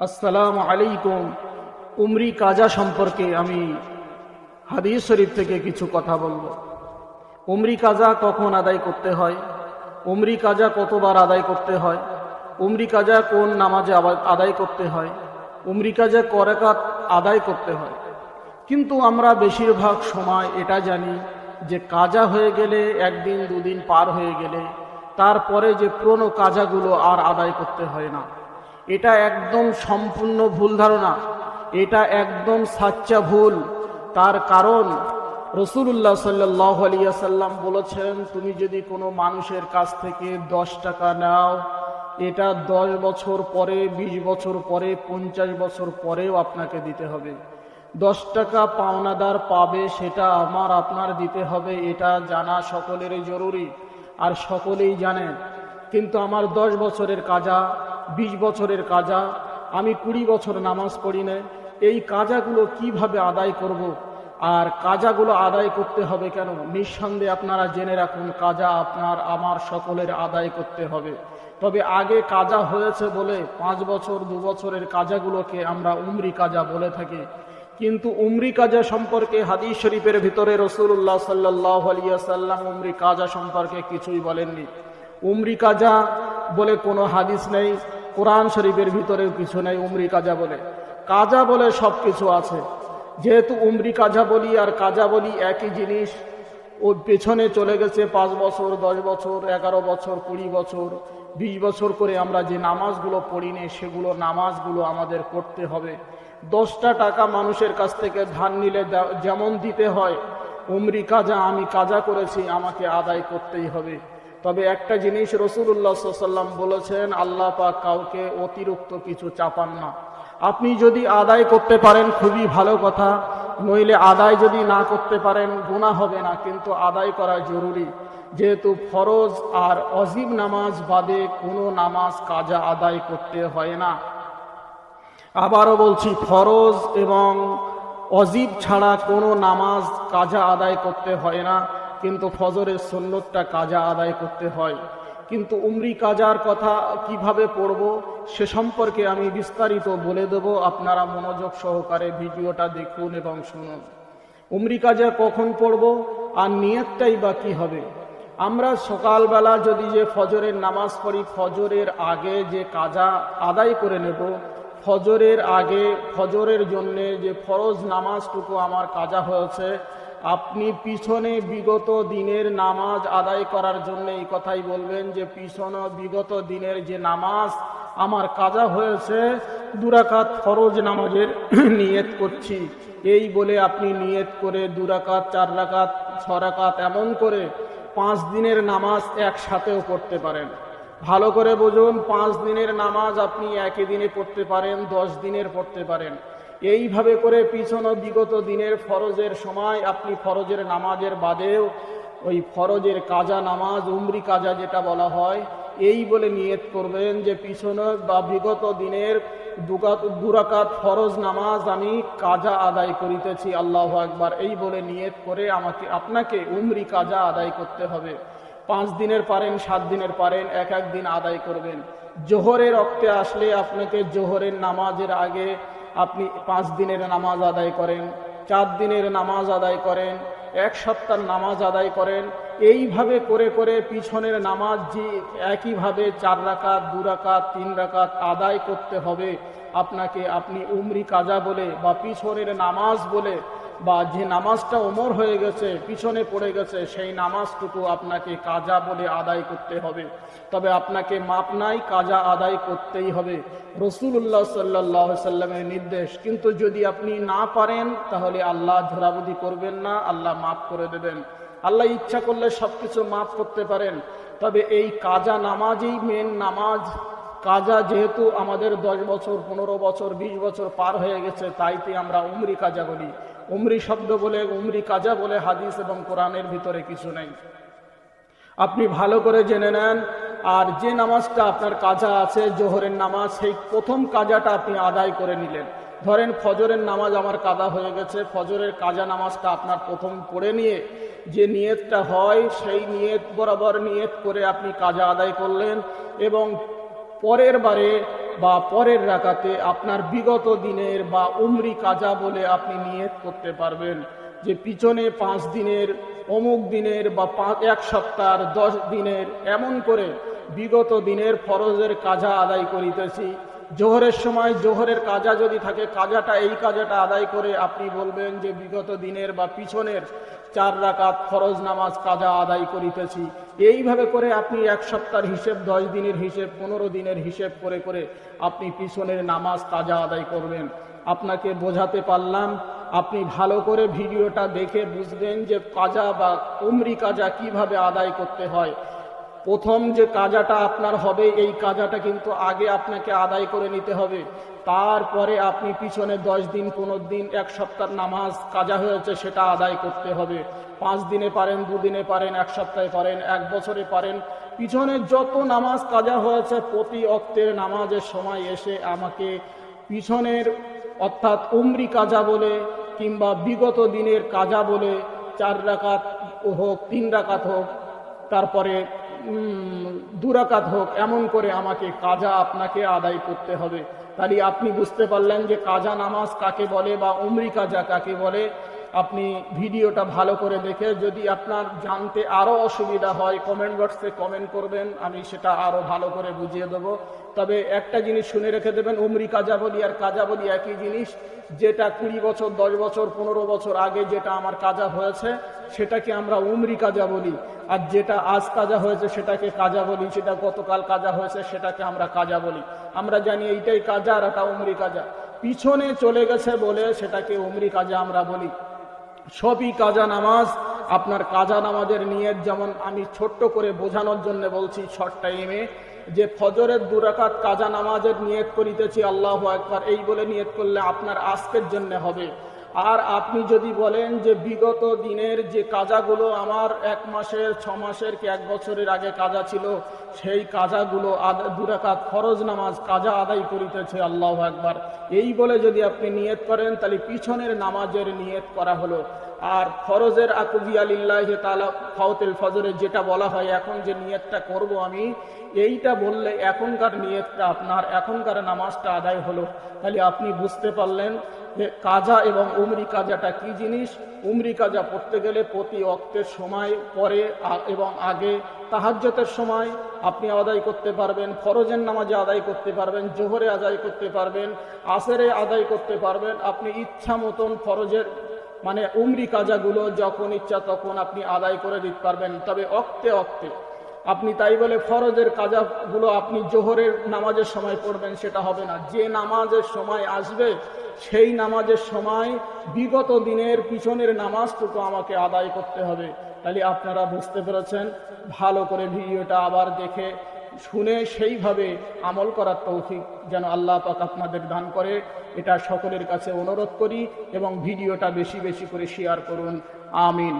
আসসালামু আলাইকুম। উমরি কাজা সম্পর্কে আমি হাদিস শরীফ থেকে কিছু কথা বলবো। উমরি কাজা কখন আদায় করতে হয়, উমরি কাজা কতবার আদায় করতে হয়, উমরি কাজা কোন নামাজে আদায় করতে হয়, উমরি কাজা ক রাকাত আদায় করতে হয়। কিন্তু আমরা বেশিরভাগ সময় এটা জানি যে কাজা হয়ে গেলে একদিন দুদিন পার হয়ে গেলে তারপরে যে পুরনো কাজাগুলো আর আদায় করতে হয় না। এটা একদম সম্পূর্ণ ভুল ধারণা, এটা একদম সাচ্চা ভুল। তার কারণ রাসূলুল্লাহ সাল্লাল্লাহু আলাইহি ওয়াসাল্লাম বলেছেন, তুমি যদি কোনো মানুষের কাছ থেকে 10 টাকা নাও, এটা 10 বছর পরে, 20 বছর পরে, 50 বছর পরেও আপনাকে দিতে হবে। 10 টাকা পাওনাদার পাবে, সেটা আমার আপনার দিতে হবে, এটা জানা সকলেরই জরুরি আর সকলেই জানেন। কিন্তু আমার 10 বছরের কাজা, 20 বছরের কাজা, আমি 20 বছর নামাজ পড়ি না, এই কাজাগুলো কিভাবে আদায় করব? আর কাজাগুলো আদায় করতে হবে কেন? নিঃসন্দেহে আপনারা জেনে রাখুন, কাজা আপনার আমার সকলের আদায় করতে হবে। তবে আগে কাজা হয়েছে বলে 5 বছর 2 বছরের কাজাগুলোকে আমরা উমরি কাজা বলে থাকি। কিন্তু উমরি কাজা সম্পর্কে হাদিস শরীফের ভিতরে রাসূলুল্লাহ সাল্লাল্লাহু আলাইহি ওয়াসাল্লাম উমরি কাজা সম্পর্কে কিছুই বলেননি। উমরি কাজা বলে কোনো হাদিস নেই, কোরআন শরীফের ভিতরেও কিছু নেই উমরি কাজা বলে। কাজা বলে সব কিছু আছে। যেহেতু উমরি কাজা বলি আর কাজা বলি একই জিনিস, ওর পেছনে চলে গেছে 5 বছর, 10 বছর, 11 বছর, 20 বছর, 20 বছর করে আমরা যে নামাজগুলো পড়ি নে, সেগুলো নামাজগুলো আমাদের করতে হবে। 10টা টাকা মানুষের কাছ থেকে ধার নিলে যেমন দিতে হয়, উমরি কাজা আমি কাজা করেছি, আমাকে আদায় করতেই হবে। তবে একটা জিনিস রাসূলুল্লাহ সাল্লাল্লাহু আলাইহি ওয়াসাল্লাম বলেছেন, আল্লাহ পাক কাউকে অতিরিক্ত কিছু চাপান না। আপনি যদি আদায় করতে পারেন খুবই ভালো কথা, নইলে আদায় যদি না করতে পারেন গুনাহ হবে না, কিন্তু আদায় করা জরুরি। যেহেতু ফরজ আর ওয়াজিব নামাজ বাদে কোনো নামাজ কাজা আদায় করতে হয় না। আবারও বলছি, ফরজ এবং ওয়াজিব ছাড়া কোনো নামাজ কাজা আদায় করতে হয় না, কিন্তু ফজরের সুন্নতটা কাজা আদায় করতে হয়। কিন্তু উমরি কাজার কথা কিভাবে পড়ব সে সম্পর্কে আমি বিস্তারিত বলে দেব, আপনারা মনোযোগ সহকারে ভিডিওটা দেখুন এবং শুনুন। উমরি কাজা কখন পড়ব আর নিয়তটাই বা কী হবে? আমরা সকালবেলা যদি যে ফজরের নামাজ পড়ি, ফজরের আগে যে কাজা আদায় করে নেব, ফজরের আগে ফজরের জন্যে যে ফরজ নামাজটুকু আমার কাজা হয়েছে, আপনি পিছনে বিগত দিনের নামাজ আদায় করার জন্য এই কথাই বলবেন যে পিছনে বিগত দিনের যে নামাজ আমার কাজা হয়েছে, 2 রাকাত ফরজ নামাজের নিয়ত করছি। এই বলে আপনি নিয়ত করে 2 রাকাত, 4 রাকাত, 6 রাকাত এমন করে 5 দিনের নামাজ একসাথেও পড়তে পারেন। ভালো করে বুঝুন, 5 দিনের নামাজ আপনি একই দিনে পড়তে পারেন, 10 দিনের পড়তে পারেন। এইভাবে করে পিছনে বিগত দিনের ফরজের সময় আপনি ফরজের নামাজের বাদেও ওই ফরজের কাজা নামাজ, উমরি কাজা যেটা বলা হয়, এই বলে নিয়ত করবেন যে পিছনে বা বিগত দিনের 2 রাকাত ফরজ নামাজ আমি কাজা আদায় করিতেছি, আল্লাহু আকবার, এই বলে নিয়ত করে আপনাকে উমরি কাজা আদায় করতে হবে। 5 দিনের পারেন, 7 দিনের পারেন, এক এক দিন আদায় করবেন। জোহরের ওক্তে আসলে আপনাকে জোহরের নামাজের আগে আপনি 5 দিনের নামাজ আদায় করেন, 4 দিনের নামাজ আদায় করেন, 1 সপ্তাহের নামাজ আদায় করেন। এইভাবে করে করে পিছনের নামাজ যে একইভাবে 4 রাকাত, 2 রাকাত, 3 রাকাত আদায় করতে হবে আপনাকে। আপনি উমরি কাজা বলে বা পিছনের নামাজ বলে বা যে নামাজটা ওমর হয়ে গেছে, পিছনে পড়ে গেছে, সেই নামাজটুকু আপনাকে কাজা বলে আদায় করতে হবে। তবে আপনাকে মাপ নাই, কাজা আদায় করতেই হবে, রাসূলুল্লাহ সাল্লাল্লাহু আলাইহি ওয়াসাল্লামের নির্দেশ। কিন্তু যদি আপনি না পারেন তাহলে আল্লাহ ঝোরাবুদি করবেন না, আল্লাহ মাফ করে দেবেন। আল্লাহ ইচ্ছা করলে সব কিছু মাফ করতে পারেন। তবে এই কাজা নামাজই মেন নামাজ। কাজা যেহেতু আমাদের 10 বছর, 15 বছর, 20 বছর পার হয়ে গেছে, তাইতে আমরা উমরি কাজা বলি। উমরি শব্দ বলে, উমরি কাজা বলে হাদিস এবং কোরআনের ভিতরে কিছু নেই। আপনি ভালো করে জেনে নেন। আর যে নামাজটা আপনার কাজা আছে, জোহরের নামাজ, সেই প্রথম কাজাটা আপনি আদায় করে নিলেন। ধরেন ফজরের নামাজ আমার কাজা হয়ে গেছে, ফজরের কাজা নামাজটা আপনার প্রথম পড়ে নিয়ে যে নিয়তটা হয়, সেই নিয়ত বরাবর নিয়ত করে আপনি কাজা আদায় করলেন এবং পরের বারে বা পরের রাকাতে আপনার বিগত দিনের বা উমরি কাজা বলে আপনি নিয়ত করতে পারবেন যে পিছনে 5 দিনের, অমুক দিনের বা 1 সপ্তাহ 10 দিনের এমন করে বিগত দিনের ফরজের কাজা আদায় করিতেছি। জোহরের সময় জোহরের কাজা যদি থাকে, কাজাটা এই কাজাটা আদায় করে আপনি বলবেন যে বিগত দিনের বা পিছনের 4 রাকাত ফরজ নামাজ কাজা আদায় করিতেছি। এইভাবে করে আপনি 1 সপ্তাহের হিসেব, 10 দিনের হিসেব, 15 দিনের হিসেব করে করে আপনি পিছনের নামাজ কাজা আদায় করবেন। আপনাকে বোঝাতে পারলাম, আপনি ভালো করে ভিডিওটা দেখে বুঝবেন যে কাজা বা উমরি কাজা কিভাবে আদায় করতে হয়। প্রথম যে কাজাটা আপনার হবে, এই কাজাটা কিন্তু আগে আপনাকে আদায় করে নিতে হবে। তারপরে আপনি পিছনে 10 দিন, 15 দিন, 1 সপ্তাহ নামাজ কাজা হয়েছে সেটা আদায় করতে হবে। 5 দিনে পারেন, 2 দিনে পারেন, 1 সপ্তাহে পারেন, 1 বছরে পারেন। পিছনে যত নামাজ কাজা হয়েছে প্রতি ওয়াক্তের নামাজের সময় এসে আমাকে পিছনের অর্থাৎ উমরি কাজা বলে কিংবা বিগত দিনের কাজা বলে 4 রাকাত হোক, 3 রাকাত হোক, তারপরে 2 রাকাত হোক, এমন করে আমাকে কাজা আপনাকে আদায় করতে হবে। তাহলে আপনি বুঝতে পারলেন যে কাজা নামাজ কাকে বলে বা উমরি কাজা কাকে বলে। আপনি ভিডিওটা ভালো করে দেখে, যদি আপনার জানতে আরও অসুবিধা হয় কমেন্ট বক্সে কমেন্ট করবেন, আমি সেটা আরও ভালো করে বুঝিয়ে দেবো। তবে একটা জিনিস শুনে রেখে দেবেন, উমরি কাজা বলি আর কাজা বলি একই জিনিস। যেটা 20 বছর, 10 বছর, 15 বছর আগে যেটা আমার কাজা হয়েছে সেটাকে আমরা উমরি কাজা বলি, আর যেটা আজ কাজা হয়েছে সেটাকে কাজা বলি, সেটা গতকাল কাজা হয়েছে সেটাকে আমরা কাজা বলি। আমরা জানি এইটাই কাজা আর এটা উমরি কাজা। পিছনে চলে গেছে বলে সেটাকে উমরি কাজা আমরা বলি। সবই কাজা নামাজ। আপনার কাজা নামাজের নিয়ত যেমন আমি ছোট্ট করে বোঝানোর জন্য বলছি শর্ট টাইমে, যে ফজরের 2 রাকাত কাজা নামাজের নিয়ত করিতেছি আল্লাহু আকবার, এই বলে নিয়ত করলে আপনার আজকের জন্য হবে। আর আপনি যদি বলেন যে বিগত দিনের যে কাজাগুলো আমার 1 মাসের, 6 মাসের কি 1 বছরের আগে কাজা ছিল, সেই কাজাগুলো 2 রাকাত ফরজ নামাজ কাজা আদায় করিতেছে আল্লাহু আকবার, এই বলে যদি আপনি নিয়ত করেন তাহলে পিছনের নামাজের নিয়ত করা হলো। আর ফরজের আকুবিয়া লিল্লাহি তাআলা ফাওতিল ফজরে যেটা বলা হয়, এখন যে নিয়তটা করব আমি, এইটা বললে এখনকার নিয়তটা আপনার এখনকার নামাজটা আদায় হলো। তাহলে আপনি বুঝতে পারলেন যে কাজা এবং উমরি কাজাটা কি জিনিস। উমরি কাজা পড়তে গেলে প্রতি ওয়াক্তের সময় পরে এবং আগে, তাহাজ্জুদের সময় আপনি আদায় করতে পারবেন, ফরজের নামাজে আদায় করতে পারবেন, জোহরে আদায় করতে পারবেন, আসরে আদায় করতে পারবেন। আপনি ইচ্ছা মতন ফরজের মানে উমরি কাজাগুলো যখন ইচ্ছা তখন আপনি আদায় করে দিতে পারবেন, তবে অক্তে অক্তে। আপনি তাই বলে ফরজের কাজাগুলো আপনি জোহরের নামাজের সময় পড়বেন, সেটা হবে না। যে নামাজের সময় আসবে সেই নামাজের সময় বিগত দিনের পিছনের নামাজটুকু আমাকে আদায় করতে হবে। তাহলে আপনারা বুঝতে পেরেছেন। ভালো করে ভিডিওটা আবার দেখে শুনে সেইভাবে আমল করার তৌফিক যেন আল্লাহ পাক আপনাদের দান করে, এটা সকলের কাছে অনুরোধ করি। এবং ভিডিওটা বেশি বেশি করে শেয়ার করুন। আমিন।